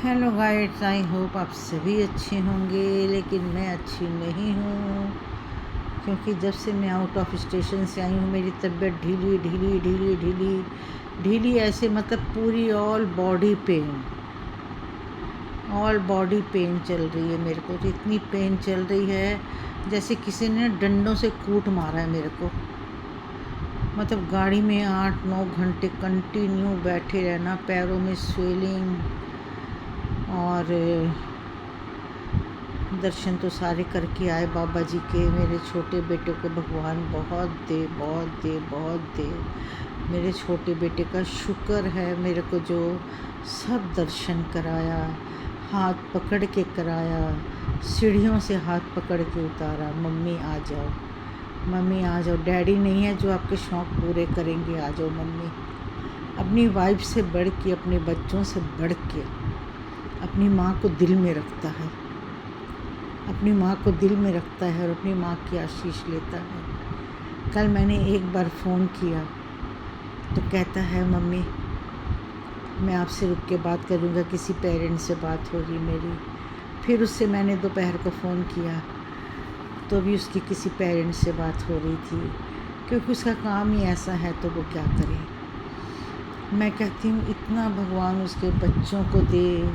Hello guides, I hope आप सभी अच्छे होंगे। लेकिन मैं अच्छी नहीं हूँ, क्योंकि जब से मैं आउट ऑफ स्टेशन से आई हूँ मेरी तबीयत ढीली ढीली ढीली ढीली ढीली ऐसे मतलब पूरी ऑल बॉडी पेन चल रही है मेरे को। तो इतनी पेन चल रही है जैसे किसी ने डंडों से कूट मारा है मेरे को। मतलब गाड़ी में 8-9 घंटे कंटिन्यू बैठे रहना, पैरों में स्वेलिंग। और दर्शन तो सारे करके आए बाबा जी के। मेरे छोटे बेटे को भगवान बहुत दे बहुत दे बहुत दे। मेरे छोटे बेटे का शुक्र है मेरे को, जो सब दर्शन कराया, हाथ पकड़ के कराया, सीढ़ियों से हाथ पकड़ के उतारा। मम्मी आ जाओ, मम्मी आ जाओ, डैडी नहीं है जो आपके शौक़ पूरे करेंगे, आ जाओ मम्मी। अपनी वाइफ से बढ़ के, अपने बच्चों से बढ़ के अपनी माँ को दिल में रखता है, अपनी माँ को दिल में रखता है और अपनी माँ की आशीष लेता है। कल मैंने एक बार फ़ोन किया तो कहता है मम्मी मैं आपसे रुक के बात करूँगा, किसी पेरेंट से बात हो रही मेरी। फिर उससे मैंने दोपहर को फ़ोन किया तो भी उसकी किसी पेरेंट से बात हो रही थी, क्योंकि उसका काम ही ऐसा है तो वो क्या करे। मैं कहती हूँ इतना भगवान उसके बच्चों को दे।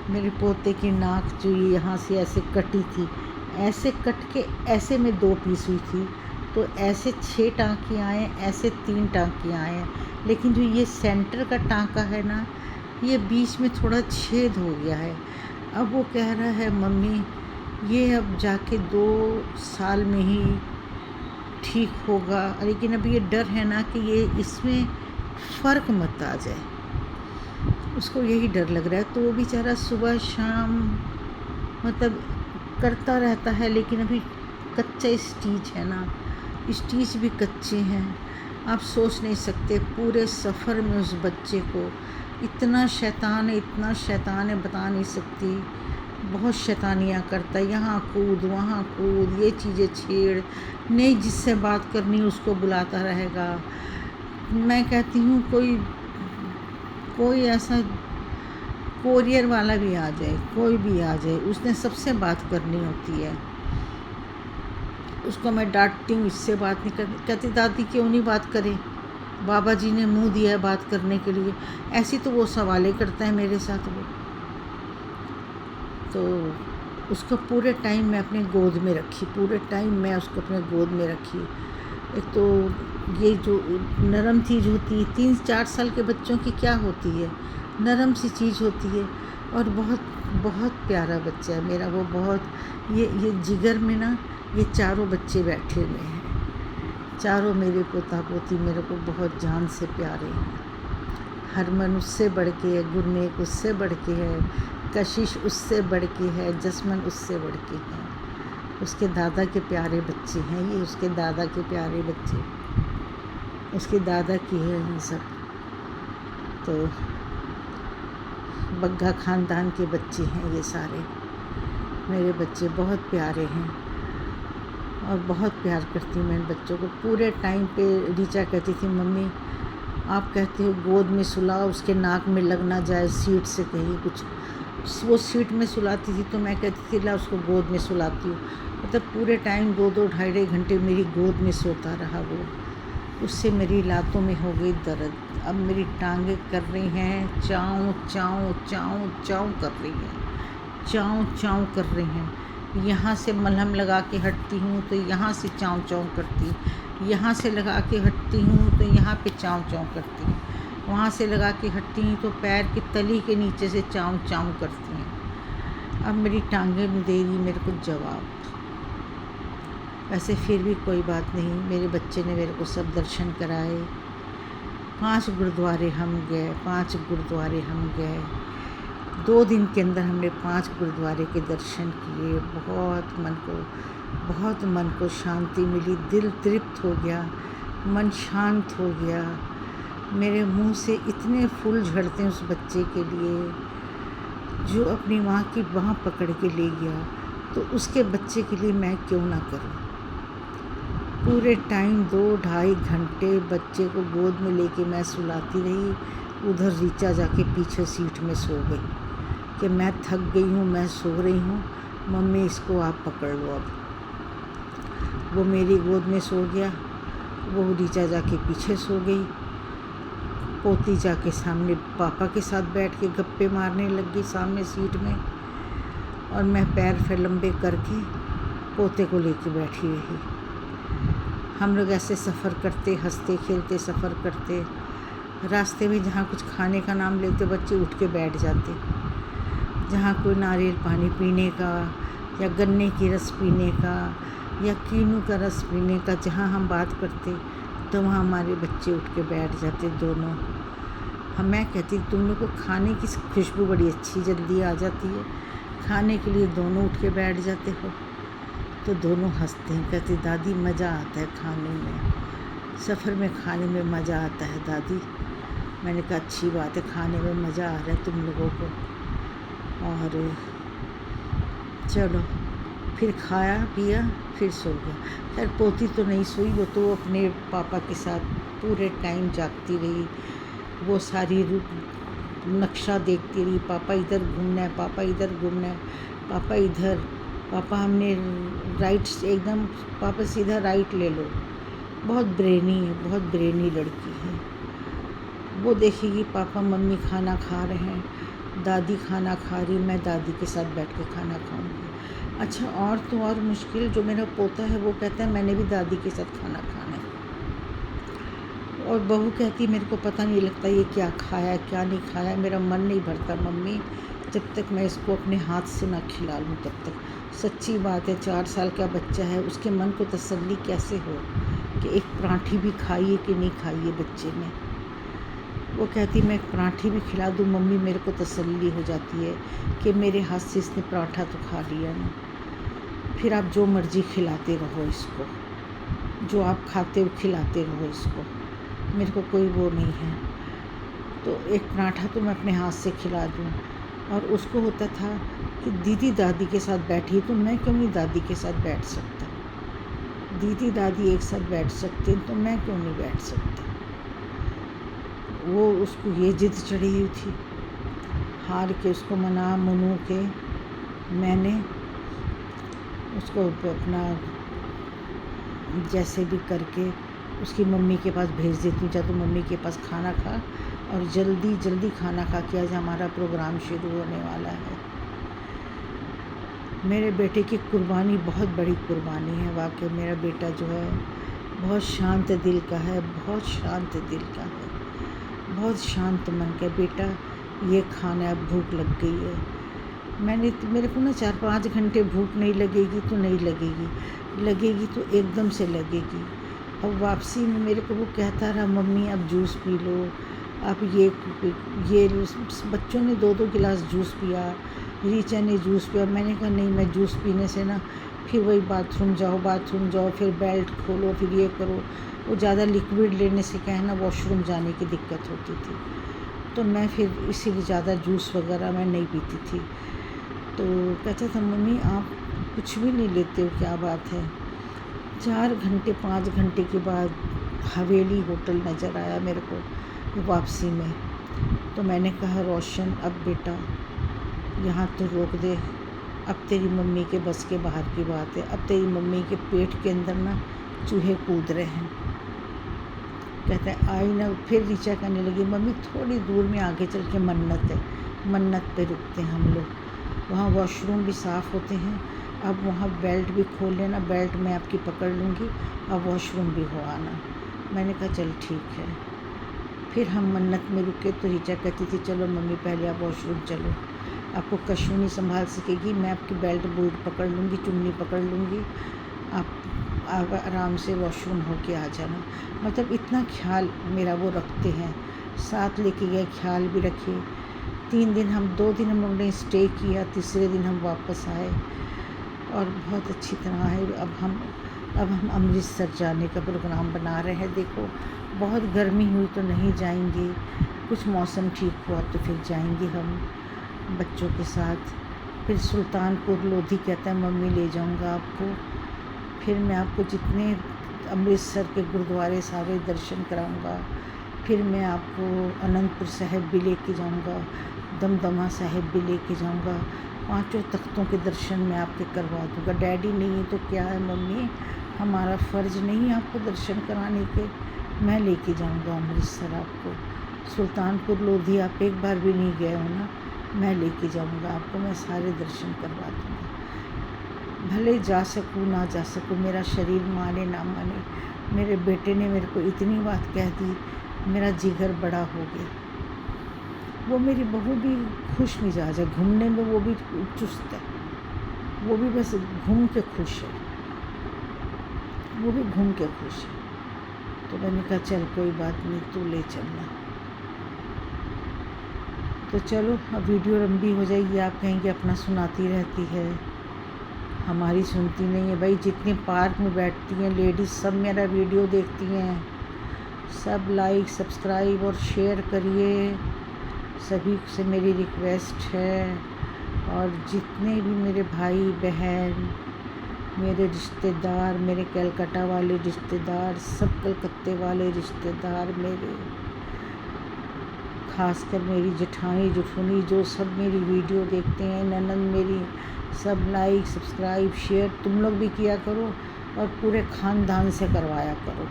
मेरे पोते की नाक जो यहाँ से ऐसे कटी थी, ऐसे कट के ऐसे में 2 पीस हुई थी, तो ऐसे 6 टाँकियाँ आए, ऐसे 3 टाँकियाँ आए। लेकिन जो ये सेंटर का टाँका है ना, ये बीच में थोड़ा छेद हो गया है। अब वो कह रहा है मम्मी ये अब जाके 2 साल में ही ठीक होगा, लेकिन अब ये डर है ना कि ये इसमें फ़र्क मत आ जाए, उसको यही डर लग रहा है। तो वो बेचारा सुबह शाम मतलब करता रहता है, लेकिन अभी कच्चा स्टीच है ना, स्टीच भी कच्चे हैं। आप सोच नहीं सकते पूरे सफ़र में उस बच्चे को इतना शैतान है, इतना शैतान है बता नहीं सकती। बहुत शैतानियाँ करता है, यहाँ कूद वहाँ कूद, ये चीज़ें छेड़, नहीं जिससे बात करनी उसको बुलाता रहेगा। मैं कहती हूँ कोई ऐसा कोरियर वाला भी आ जाए, कोई भी आ जाए, उसने सबसे बात करनी होती है। उसको मैं डांटती हूँ, इससे बात नहीं करनी। कहती दादी क्यों नहीं बात करे, बाबा जी ने मुंह दिया है बात करने के लिए। ऐसी तो वो सवालें करता है मेरे साथ वो। तो उसको पूरे टाइम मैं अपने गोद में रखी, पूरे टाइम मैं उसको अपने गोद में रखी। एक तो ये जो नरम चीज़ होती है 3-4 साल के बच्चों की क्या होती है, नरम सी चीज़ होती है। और बहुत बहुत प्यारा बच्चा है मेरा वो। बहुत ये जिगर में ना ये चारों बच्चे बैठे हुए हैं, चारों मेरे पोता पोती मेरे को बहुत जान से प्यारे हैं। हरमन उससे बढ़ के है, गुरनेक उससे बढ़ के है, कशिश उससे बढ़ के है, जसमन उससे बढ़ के है। उसके दादा के प्यारे बच्चे हैं ये, उसके दादा के प्यारे बच्चे, उसके दादा की है ये सब। तो बग्गा ख़ानदान के बच्चे हैं ये सारे। मेरे बच्चे बहुत प्यारे हैं और बहुत प्यार करती हूँ मैं इन बच्चों को। पूरे टाइम पे रीचा कहती थी मम्मी आप कहते हो गोद में सुलाओ, उसके नाक में लग ना जाए सीट से कहीं कुछ। वो सीट में सुलाती थी तो मैं कहती थी ला उसको गोद में सुलाती हूँ। मतलब पूरे टाइम 2-2 ढाई-ढाई घंटे मेरी गोद में सोता रहा वो। उससे मेरी लातों में हो गई दर्द। अब मेरी टांगें कर रही हैं चाँव चाँव चाँव चाँव कर रही हैं, चाँव चाँव कर रही हैं। यहाँ से मलहम लगा के हटती हूँ तो यहाँ से चाँव चाँव करती, यहाँ से लगा के हटती हूँ तो यहाँ पे चाँव चाँव करती, वहाँ से लगा के हटती हूँ तो पैर की तली के नीचे से चाँव चाँव करती हैं। अब मेरी टांगें दे रही मेरे को जवाब। वैसे फिर भी कोई बात नहीं, मेरे बच्चे ने मेरे को सब दर्शन कराए। 5 गुरुद्वारे हम गए, 5 गुरुद्वारे हम गए। 2 दिन के अंदर हमने 5 गुरुद्वारे के दर्शन किए। बहुत मन को शांति मिली, दिल तृप्त हो गया, मन शांत हो गया। मेरे मुंह से इतने फूल झड़ते हैं उस बच्चे के लिए जो अपनी माँ की बाँह पकड़ के ले गया, तो उसके बच्चे के लिए मैं क्यों ना करूँ। पूरे टाइम 2-2.5 घंटे बच्चे को गोद में लेके मैं सुलाती रही, उधर रीचा जाके पीछे सीट में सो गई कि मैं थक गई हूँ, मैं सो रही हूँ, मम्मी इसको आप पकड़ लो। अब वो मेरी गोद में सो गया, वो रीचा जाके पीछे सो गई, पोती जाके सामने पापा के साथ बैठ के गप्पे मारने लग गई सामने सीट में, और मैं पैर फिर लंबे करके पोते को लेके बैठी रही। हम लोग ऐसे सफ़र करते, हंसते खेलते सफ़र करते। रास्ते में जहाँ कुछ खाने का नाम लेते बच्चे उठ के बैठ जाते, जहाँ कोई नारियल पानी पीने का या गन्ने की रस पीने का या कीनू का रस पीने का जहाँ हम बात करते, तो वहाँ हमारे बच्चे उठ के बैठ जाते दोनों। मैं कहती तुम लोग को खाने की खुशबू बड़ी अच्छी जल्दी आ जाती है, खाने के लिए दोनों उठ के बैठ जाते हो। तो दोनों हंसते हैं, कहते दादी मज़ा आता है खाने में, सफ़र में खाने में मज़ा आता है दादी। मैंने कहा अच्छी बात है, खाने में मज़ा आ रहा है तुम लोगों को। और चलो फिर खाया पिया फिर सो गया। खैर पोती तो नहीं सोई, वो तो अपने पापा के साथ पूरे टाइम जागती रही। वो सारी नक्शा देखती रही, पापा इधर घूमना है, पापा इधर घूमना है, पापा इधर, पापा हमने राइट एकदम, पापा सीधा राइट ले लो। बहुत ब्रेनी है, बहुत ब्रेनी लड़की है। वो देखेगी पापा मम्मी खाना खा रहे हैं, दादी खाना खा रही, मैं दादी के साथ बैठ के खाना खाऊंगी। अच्छा और तो और मुश्किल, जो मेरा पोता है वो कहता है मैंने भी दादी के साथ खाना खाना है, और बहू कहती मेरे को पता नहीं लगता ये क्या खाया क्या नहीं खाया, मेरा मन नहीं भरता मम्मी जब तक मैं इसको अपने हाथ से ना खिला लूँ तब तक। सच्ची बात है, 4 साल का बच्चा है, उसके मन को तसल्ली कैसे हो कि एक पराठी भी खाइए कि नहीं खाइए बच्चे ने। वो कहती मैं एक पराठी भी खिला दूँ मम्मी, मेरे को तसल्ली हो जाती है कि मेरे हाथ से इसने पराठा तो खा लिया ना। फिर आप जो मर्ज़ी खिलाते रहो इसको, जो आप खाते हो खिलाते रहो इसको, मेरे को कोई वो नहीं है। तो एक पराठा तो मैं अपने हाथ से खिला दूँ। और उसको होता था कि दीदी दादी के साथ बैठी, तो मैं क्यों नहीं दादी के साथ बैठ सकता, दीदी दादी एक साथ बैठ सकते तो मैं क्यों नहीं बैठ सकता। वो उसको ये जिद चढ़ी हुई थी, हार के उसको मना मनु के मैंने उसको अपना जैसे भी करके उसकी मम्मी के पास भेज देती हूँ, जा तो मम्मी के पास खाना खा और जल्दी जल्दी खाना खा के आज हमारा प्रोग्राम शुरू होने वाला है। मेरे बेटे की कुर्बानी बहुत बड़ी कुर्बानी है वाकई। मेरा बेटा जो है बहुत शांत दिल का है, बहुत शांत दिल का है, बहुत शांत मन का बेटा। ये खाना अब भूख लग गई है, मेरे को ना 4-5 घंटे भूख नहीं लगेगी तो नहीं लगेगी, लगेगी तो एकदम से लगेगी। अब वापसी में मेरे को वो कहता रहा मम्मी अब जूस पी लो, अब ये बच्चों ने 2-2 गिलास जूस पिया, रीचा ने जूस पिया। मैंने कहा नहीं, मैं जूस पीने से ना फिर वही बाथरूम जाओ फिर बेल्ट खोलो फिर ये करो। वो ज़्यादा लिक्विड लेने से क्या है ना वॉशरूम जाने की दिक्कत होती थी, तो मैं फिर इसीलिए ज़्यादा जूस वगैरह मैं नहीं पीती थी। तो कहता था मम्मी आप कुछ भी नहीं लेते हो, क्या बात है। 4 घंटे 5 घंटे के बाद हवेली होटल नज़र आया मेरे को वापसी में। तो मैंने कहा रोशन अब बेटा यहाँ तो रोक दे, अब तेरी मम्मी के बस के बाहर की बात है, अब तेरी मम्मी के पेट के अंदर ना चूहे कूद रहे हैं। कहता है आई ना। फिर रीचा कहने लगी मम्मी थोड़ी दूर में आगे चल के मन्नत है, मन्नत पे रुकते हैं हम लोग, वहाँ वॉशरूम भी साफ़ होते हैं, अब वहाँ बेल्ट भी खोल लेना, बेल्ट मैं आपकी पकड़ लूँगी, अब वॉशरूम भी हो आना। मैंने कहा चल ठीक है। फिर हम मन्नत में रुके तो रीचा कहती थी चलो मम्मी पहले आप वॉशरूम चलो, आपको कशू नहीं संभाल सकेगी, मैं आपकी बेल्ट बूट पकड़ लूँगी, चुन्नी पकड़ लूँगी, आप आराम से वॉशरूम होके आ जाना। मतलब इतना ख्याल मेरा वो रखते हैं, साथ लेके गए, ख्याल भी रखे। 2 दिन हम लोग ने स्टे किया, तीसरे दिन हम वापस आए और बहुत अच्छी तरह है। अब हम अमृतसर जाने का प्रोग्राम बना रहे हैं। देखो बहुत गर्मी हुई तो नहीं जाएंगे, कुछ मौसम ठीक हुआ तो फिर जाएंगे हम बच्चों के साथ। फिर सुल्तानपुर लोधी कहता है मम्मी ले जाऊंगा आपको, फिर मैं आपको जितने अमृतसर के गुरुद्वारे सारे दर्शन कराऊंगा, फिर मैं आपको अनंतपुर साहिब भी लेके जाऊंगा, दमदमा साहिब भी लेके जाऊंगा। 5 तख्तों के दर्शन मैं आपके करवा दूंगा। डैडी नहीं है तो क्या है मम्मी, हमारा फ़र्ज़ नहीं है आपको दर्शन कराने के। मैं लेके जाऊंगा अमृतसर आपको। सुल्तानपुर लोधी आप एक बार भी नहीं गए हो ना, मैं लेके जाऊंगा आपको, मैं सारे दर्शन करवा दूंगा। भले जा सकूँ ना जा सकूँ, मेरा शरीर माने ना माने, मेरे बेटे ने मेरे को इतनी बात कह दी, मेरा जिगर बड़ा हो गया। वो मेरी बहू भी खुश मिजाज है, घूमने में वो भी चुस्त है, वो भी बस घूम के खुश है, वो भी घूम के खुश है। तो मैंने कहा चल कोई बात नहीं, तू ले चलना। तो चलो अब वीडियो लंबी हो जाएगी, आप कहेंगे अपना सुनाती रहती है, हमारी सुनती नहीं है। भाई जितने पार्क में बैठती हैं लेडीज़ सब मेरा वीडियो देखती हैं, सब लाइक सब्सक्राइब और शेयर करिए, सभी से मेरी रिक्वेस्ट है। और जितने भी मेरे भाई बहन, मेरे रिश्तेदार, मेरे कलकत्ता वाले रिश्तेदार, सब कलकत्ते वाले रिश्तेदार मेरे, खासकर मेरी जेठानी जेठुनी जो सब मेरी वीडियो देखते हैं, ननद मेरी, सब लाइक सब्सक्राइब शेयर तुम लोग भी किया करो और पूरे ख़ानदान से करवाया करो।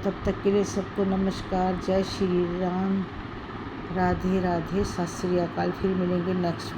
तब तक के लिए सबको नमस्कार, जय श्री राम, राधे राधे, सत श्री अकाल। फिर मिलेंगे नेक्स्ट